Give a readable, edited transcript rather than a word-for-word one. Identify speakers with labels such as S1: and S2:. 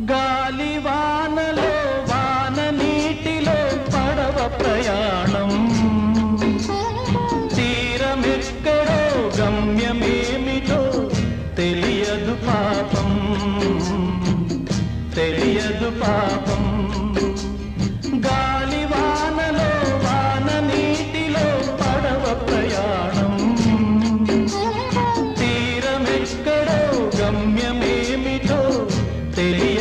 S1: గాలివానలో వాన నీటిలో పడవ ప్రయాణం, తీరమెక్కడో గమ్యమేమిటో తెలియదు పాపం, తెలియదు పాపం. గాలివానలో వాన నీటిలో పడవ ప్రయాణం, తీరమెక్కడో గమ్యమేమిటో తెలియదు